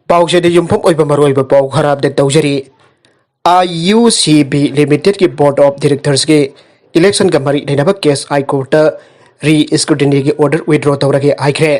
पाउसेदी युमफम ओइबा मरोइबा पाउ खराब दे तौजरी IUCB लिमिटेड की बोर्ड ऑफ डायरेक्टर्स के इलेक्शन का मरी लेना case high court rescrutiny के ऑर्डर विड्रॉ तौरगे आइख्रे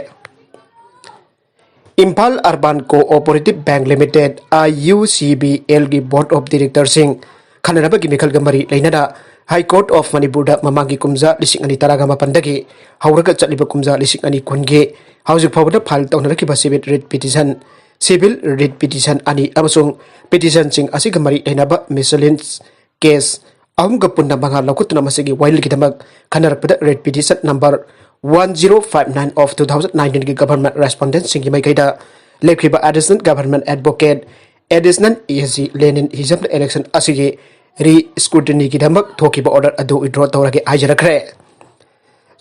Imphal urban cooperative bank limited IUCBL की बोर्ड ऑफ डायरेक्टर्स सिंह खनरब की मिखल का मरी लेना हाई कोर्ट ऑफ मणिपुर ममांगी कुमजा लिसिंग अनि तरागा मपंदगी हौरगा चलिबा कुमजा लिसिंग अनि कुनगे हौजिक फावदा फाइल तौनरकिबा सिविल रिट पिटिशन अनि अमसुंग पिटिशन सिंग असिग मरी लेनाबा मिसलेनियस केस अहुमगा पुन्ना बंगा लौकुतना मसिगी वाइल किदमक खनरपदा रिट पिटिशन नंबर 1059 of 2019 की गवर्नमेंट रेस्पोंडेंट सिंग की माइकैदा लेखिबा additional government advocate additional ESG Lenin Hijam election असिगी री स्क्रूटिनी की धमक थोकिबा ऑर्डर अदु विड्रॉ तौरगे हाइजरखरे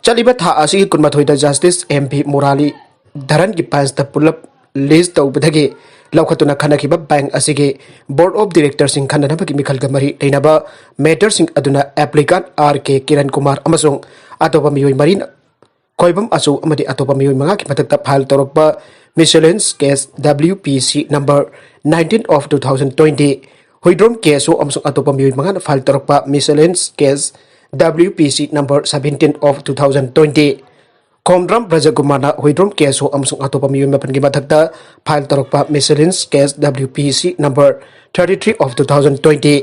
चलिबा था असिगी कुनमाथोइदा जस्टिस MP मुराली धरन की पांच द पुलअप लिस्ट तौबदगे लौखतुना खनखिबा बैंक असिगे बोर्ड ऑफ डायरेक्टर सिंह खननबगी मिखल गमरी लेनबा मैटर सिंह अदुना एप्लीकेंट RK किरण कुमार अमसुंग अतोबा मियोय मरीन कोइबम असु अमदि अतोबा मियोय मंगा की मथकता फाइल तौरकबा miscellaneous case WPC number 19 of 2020 Huidrom केसो अमसुंग अतोबा मियोय मंगा फाइल तौरकबा miscellaneous case WPC number 17 of 2020 Khomdram ब्रजकुमारना हुइड्रोम केसो अमसुंग अतोपा मियोय मपन की मथकता फाइल तौरकपा miscellaneous case WPC number 33 of 2020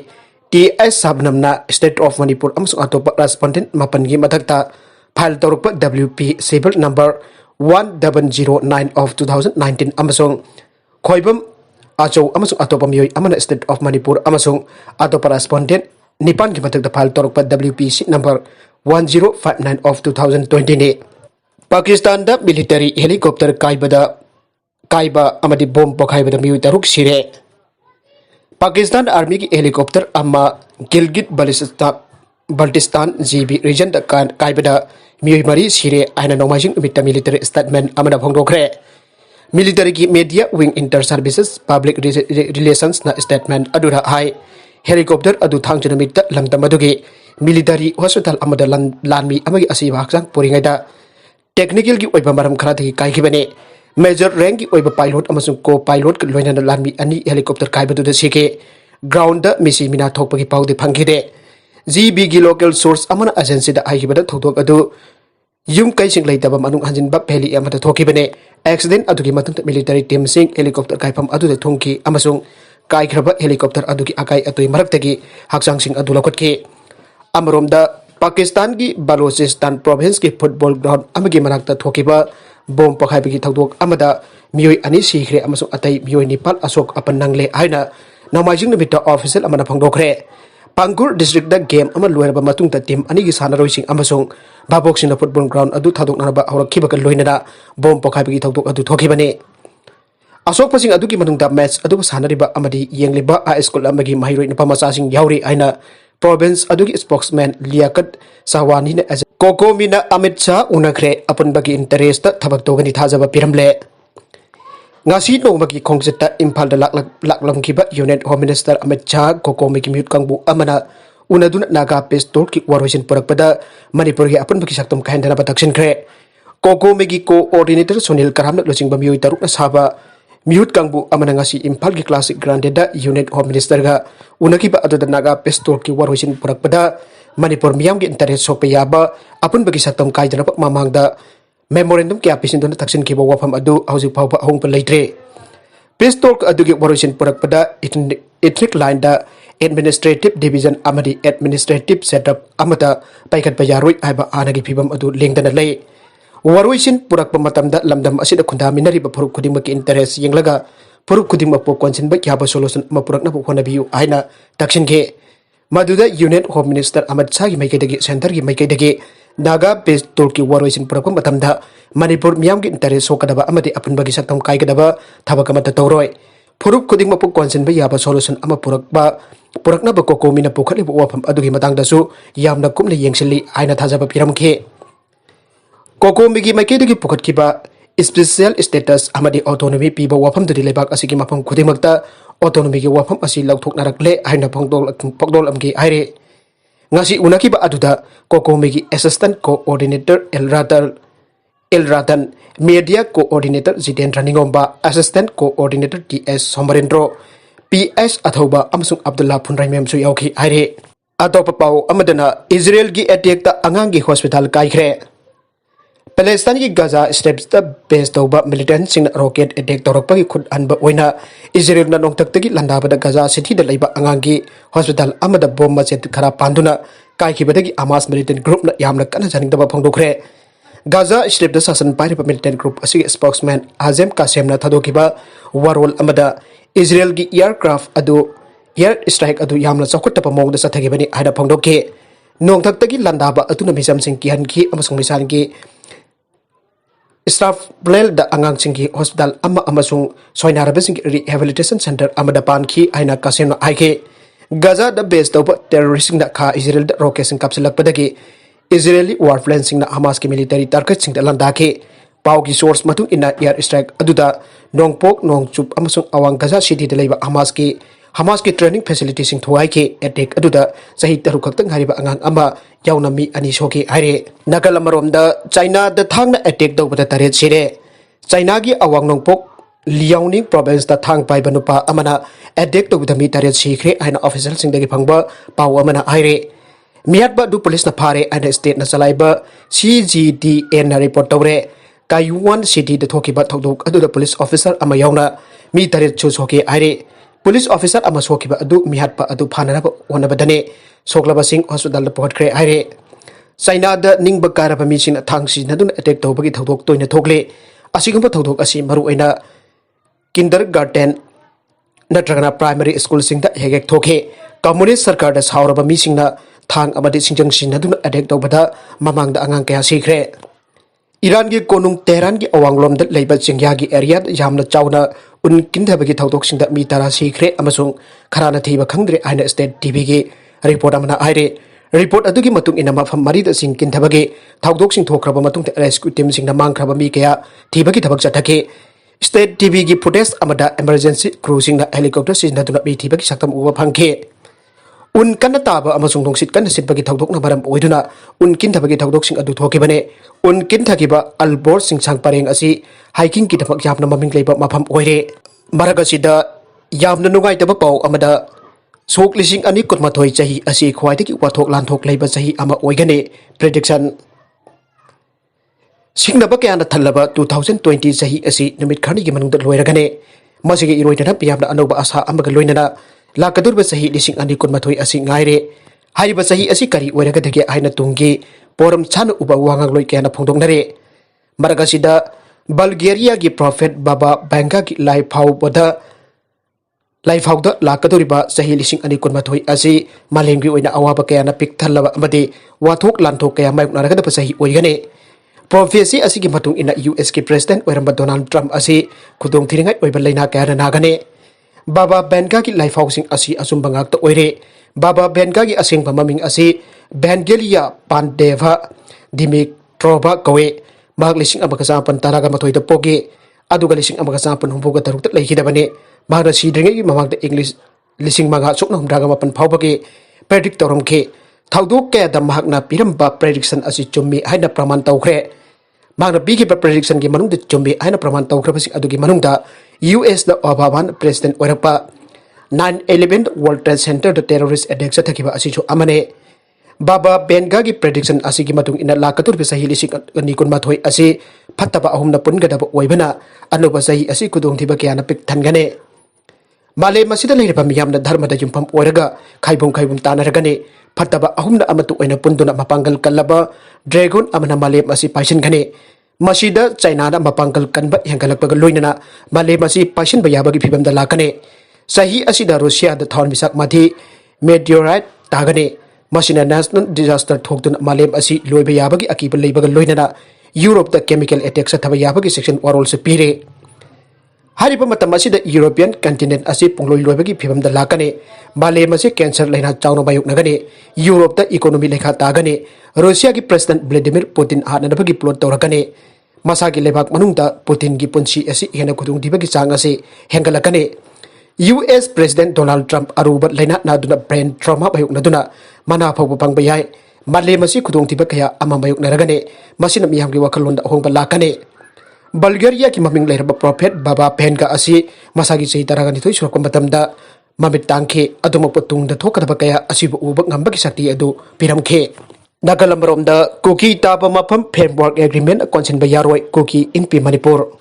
TS सबनमना स्टेट ऑफ मणिपुर अमसुंग अतोपा रेस्पोंडेंट मपन की मथकता फाइल तौरकपा WP सिविल नंबर 1009 of 2019 अमसुंग खोइबम आचौ अमसुंग अतोपा मियोय अमना स्टेट ऑफ मणिपुर अमसुंग अतोपा रेस्पोंडेंट निपान की मथकता फाइल तौरकपा WPC नंबर 1059 of 2020 ने पाकिस्तान दा मिलिटरी हेलीकॉप्टर काइबा अमदी बॉम्ब पखाइबदा मियोय तरुक सिरे पाकिस्तान आर्मी की हेलीकॉप्टर अमा गिलगित बल्टिस्तान GB रीजन दा काइबदा मियोय मरी सिरे आइना नोमाजिंग मिटा मिलिटरी स्टेटमेंट अमदा फोंदोखरे मिलिटरी की media wing inter services public relations ना स्टेटमेंट अदुरा हाई हेलीकॉप्टर अदु थांगजुन मिटा लंगदम अदुगे मिलिटरी हॉस्पिटल अमदा लानमी अमगी असिबा हक्सांग पोरिंगैदा टेक्निकल की ओइबा मरम खरादगी काइखिबने मेजर रैंक की ओइबा पायलट अमसुंग को पायलट के लोइना लानमी अनि हेलीकॉप्टर काइबदुदा सिके ग्राउंड दा मिसी मिना थोकपगी पाउदे फंगिदे GB की लोकल सोर्स अमना एजेंसी दा आइखिबदा थोदोक अदु युम कैसिंग लेतबा मनुंग हंजिनबा फेली अमदा थोकिबने एक्सीडेंट अदुगी मतुंग मिलिटरी टीम सिंग हेलीकॉप्टर काइफम अदुदा थोंकी अमसुंग काइखरबा हेलीकॉप्टर अदुगी अकाई अतोय मरक्तगी हक्सांग सिंग अदु लखटकी अमरोमदा पाकिस्तान की बलोचिस्तान प्रोविंस की फुटबॉल ग्राउंड अमगी मनाक्ता थोकिबा बॉम्ब पखाइबगी थौदोक अमदा मियोय अनि सिखरे अमसुंग अतै मियोय निपाल अशोक अपन नंगले हाइना नोमाइजिंग नमिता ऑफिशियल अमना फंगदोखरे पांगुर डिस्ट्रिक्ट दा गेम अमा लोयरबा मतुंगता टीम अनि गी सानारोइसिंग अमसुंग भाबोक्सिंग फुटबॉल ग्राउंड अदु थादोकनाबा हौरखिबका लोइनदा बॉम्ब पखाइबगी थौदोक अदु थोकिबने अशोक पसिंग अदुगी मनुंगता मैच अदु सानारिबा अमदी येंगलिबा आ स्कूल अमगी महिरोइ नपा मचासिंग यावरि आइना प्रोविंस अदुगी स्पोक्समैन लियाकत सावानी ने कोकोमीना अमित शाह उनखरे अपनबगी इंटरेस्ट थबक तोगनी थाजबा पिरमले ngasi nongmagi khongjeta imphal da laklangkiba unit home minister Amit Shah kokomi ki mute kangbu amana unaduna naga pestor ki warhoisin porakpada manipur gi apunbagi saktom khandana batakshin khre kokomi gi coordinator Sunil Karamna losingba mioi tarukna saba mute kangbu amana ngasi imphal gi classic grande da unit home minister ga unakiba aduda naga pestor ki warhoisin porakpada manipur miyam gi interest sokpa yaba apunbagi saktom kaidana mamangda memorandum के आपिसिन तक्सिन की वफम हौजिक फाउब अहोंग लेट्रे press talk अदुगी वरोइसिन पुरकपदा ethnic line दा administrative division अमदी administrative setup अमदा पाइखत बयारोइ आइबा आनगी फिबम अदु लेंदना लै वरोइसिन पुरकप मतमदा लमदम असिदा खुंदामिनरिबा फुरुक खुदिमक interest येंगलगा फुरुक खुदिमक पो कोनसिनबा याबा solution अमा पुरकना होनबियु आइना तक्सिन के मदुदा union home minister Amit Shah की माइकैदगी सेंटर की माइकैदगी नागा पेस्टोर की वरोइसिन पुरकप मतमदा मणिपुर मियाम की इंटरेस्ट सोकदबा अमदि अपुनबगी सकतम काइगदबा थबक अमत तौरोय फुरुक खुदिंगमपु कोनसिनबा याबा सोल्यूशन अमा पुरकनबा कोकोमीना पुखलिबा वफम अदुगी मतंगदसु यामना कुमना येंगसिली आइना थाजबा पिरमखे कोकोमीगी माइकैदगी पुखतकिबा स्पेशल स्टेटस अमदी ऑटोनॉमी पीबा वफम दि लेबाक असिगी मफम खुदिमकता ऑटोनॉमी की वफम असी लौथोकनारकले आइना फंगदोल अमगी आइरे ngasi unakiba aduda kokomi की assistant coordinator L Ratan, Media Coordinator Jitendra Ningomba, Assistant Coordinator TS Somarendro, PS Athoba Amsung Abdullah Punrai Memsu Yauki Aire. Atau Pau Amadana, Israel gi attack the Angangi Hospital Kaikre. Palestine ki Gaza steps the base tauba militant sing rocket attack torokpa ki khud anba oina Israel na nong taktagi landaba da Gaza city da leiba angangi hospital amada bomb machet khara panduna kai ki badagi Hamas militant group na yamna kana janing da phongdokre Gaza strip da sasan pai militant group asi spokesman Hazem Kasem na thadokiba warol amada Israel gi aircraft adu air strike adu yamna chokot pa mong da sathagi bani aida phongdoke nong taktagi landaba atuna misam sing ki han ki amasung misan ki Staff Blel da angang singki hospital amasung soinarabe singki rehabilitation center amada panki aina kasino aike Gaza da base tauba terrorist da kha Israel da rocket sing kapsilak padagi Israeli warplane sing na Hamas ki military target sing da landake pau ki source matung ina air strike aduda nongpok nongchup amasung awang Gaza city da leiba Hamas ki training facility sing thuai ke attack aduda sahi taru khakta ngariba angang ama yauna mi ani soki aire nakal amarom da China da thangna attack do bata taret sire China gi awang nongpok Liaoning province da thang pai banupa amana attack do bata mi taret sikre aina official sing dagi phangba pau amana aire miat ba du police na phare aina state na salaiba CGDN na report tawre Kaiwan city da thoki ba thodok aduda police officer ama yauna mi taret chu soki aire Police officer ama sokiba adu mihat pa adu phanaraba onabadane soklaba sing hospital report kre aire China da ningba karaba mi sin thangsi nadun attack tawbagi thodok toina thokle asigumba thodok asi maru aina kindergarten natragana primary school sing da hegek thoke communist sarkar da sauraba mi sing na thang amadi singjang sin nadun attack tawbada mamang da angang kaya sikre Iran gi konung Tehran gi awanglom da leiba chingya gi area yamna chawna un kindhabagi thodok sing da mi tara sikre amasung kharana thiba khangdre aina state tv gi report amana aire report adugi matung ina mafam mari da sing kindhabagi thodok sing thokraba matung rescue team sing na mangkraba mi kaya thibagi thabak chathake state tv gi footage amada emergency crew sing na helicopter sin na tuna mi thibagi saktam uba phangke un kana taba amasung dongsit kana sitbagi thodok na baram oiduna un kindhabagi thodok sing adu thokibane un kinthakiba albor sing sang pareng asi hiking ki thapak yapna maming leiba mafam oire maragasida yamna nungai taba pau amada sok lising ani kutmathoi chahi asi khwaitiki wathok lanthok leiba chahi ama oigane prediction singnaba kayana thallaba 2020 chahi asi numit khani gi manungda loiragane masigi iroidana piyamna anoba asa amaga loinana lakadurba sahi lising ani kunmathoi asi ngaire haiba sahi asi kari oiragadage aina tunggi poram chana uba wangang loi kena phongdongnare maragasida Bulgaria gi prophet Baba Vanga gi life hauda lakaduriba sahi lising ani kunmathoi asi malengi oina awaba kayana pik thallaba amadi wathok lanthok kaya mayuk naragada sahi oigane prophecy asi gi matung ina US ki president oiramba Donald Trump asi khudong thiringai oiba leina kaya nagane Baba Vanga ki life housing asi asumbangak to oire Baba Vanga gi asing pamaming asi Vangelia Pandeva Dimitrova kawe mag lising amagasapan taraga mathoy da pogi aduga lising amagasapan humbuga taruk tat leihidabane magna sidringai gi mamagda English lising maga sokna humdraga mapan phawbagi predict toromke thaudok ke da magna piramba prediction asi chummi haina praman tawkhre magna bigi prediction gi manung da chummi haina praman tawkhre basi adugi manung da US da Obama president orapa 9/11 World Trade Center the terrorist attack sathakiba asi chu amane Baba Vanga gi prediction asi gi matung ina lakatur be sahi lisik ani kun mathoi asi phattaba ahum na pungada ba oibana anuba sahi asi kudong thiba kyana pik thangane male masida leirba miyam na dharma da jumpam oiraga khaibum tanaragane phattaba ahum na amatu oina punduna mapangal kallaba dragon amana male masi paisin gane masida China na mapangal kanba yangalakpaga loinana male masi paisin ba yabagi phibam da lakane sahi asida Russia da thon misak mathi meteorite tagane masina national disaster thokdun malem asi loiba yabagi akiba leibaga loinana Europe da chemical attack sa thaba yabagi section warol se pire hariba matam asida European continent asi pungloi loibagi phibam da lakane malem asi cancer laina chawna bayuk nagane Europe da economy lekha tagane Russia gi president Vladimir Putin hana bagi plot tawrakane masagi lebak manungda Putin gi punsi asi hena kudung dibagi chang asi hengalakane US President Donald Trump aruba laina na duna brain trauma bayuk na duna mana phaw pang bayai Malay masi khudong tiba kaya ama mayuk naragane masina miyam gi wakalon da hongba lakane. Bulgaria ki maming leiraba prophet Baba Penga asi masagi sei taragani thoi surak matamda mamit tangke aduma putung da thokadaba kaya asibu ubak ngambagi sakti adu piramke. Nagalamrom da Kuki taba mapam framework agreement konsen bayaroi Kuki inpi Manipur.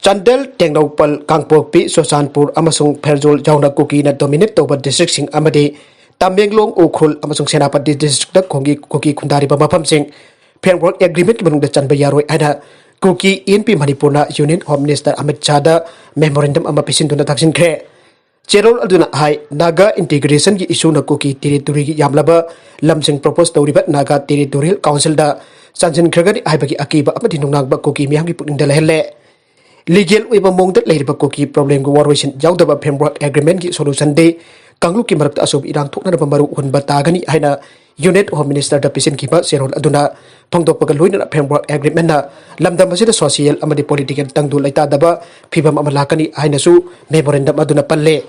Chandel Tengnopal Kangpokpi Sosanpur amasung Perjol Jauna Kuki na dominate toba district sing amadi Tamenglong Ukrul amasung Senapati district da kongi Kuki kundari ba mapam sing framework agreement ki manungda chanba yaroi ana Kuki inpi Manipur na Union Home Minister Amit Chada memorandum ama pisinduna taksin kre. Cherol aduna hai Naga integration ki issue na Kuki territory ki yamlaba lamsing propose tawriba Naga Territorial Council da sanjin khragani aibagi akiba amadi nungnagba Kuki miyam ki pukning dalahelle. Legal uiba mongdat leiriba Kuki problem go warwaisin yaudaba framework agreement ki solution de kanglu ki marakta asob irang thokna ba maru hunba tagani haina Unit Home Minister da pisin kiba serol aduna phangdokpaga loina framework agreement na lamdam asida social amadi political tangdu laita daba phibam amalakani haina su memorandum aduna palle.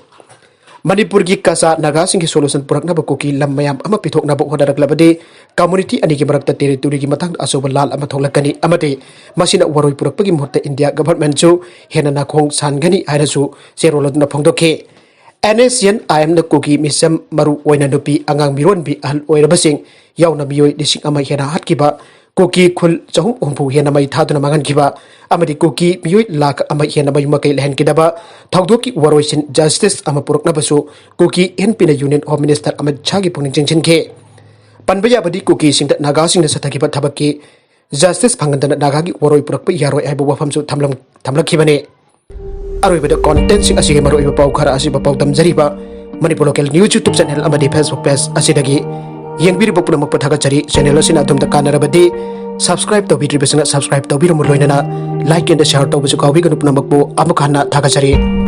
Manipur gi kasa Naga sing solution purak na ba Kuki lam mayam ama pithok na ba hodaraklabade community ani gi marakta territory gi matang asob lal ama thoklakani amade masina waroi purak pagi mohta India government su hena na khong sangani haina su serol aduna phangdokhe. NSN IM na Kuki misam maru oina nupi angang miron bi ahal oirabasing yauna miyoi dising ama hena hatkiba Kuki khul chahum umpu hena mai thaduna mangan kiba amadi Kuki miyoi lak ama hena mai makai lehen kidaba thawdoki waroisin justice ama purukna basu Kuki NP na Union Home Minister Amit Chagi pungning jingchin ke panbaya badi Kuki singda Naga singda sathakiba thabaki justice phangandana Naga gi waroi purakpa yaroi aibu wafam su thamlakhibane. Aroi content sing asige maro iba pau khara asiba pau tamjariba Manipur local news YouTube channel amadi Facebook page asidagi yengbiri bopuna makpa thagachari channel asina atumda kanarabadi subscribe to bidri besanga subscribe to biru loinana like and share to busu kawi ganu punamakbo amukhana thagachari.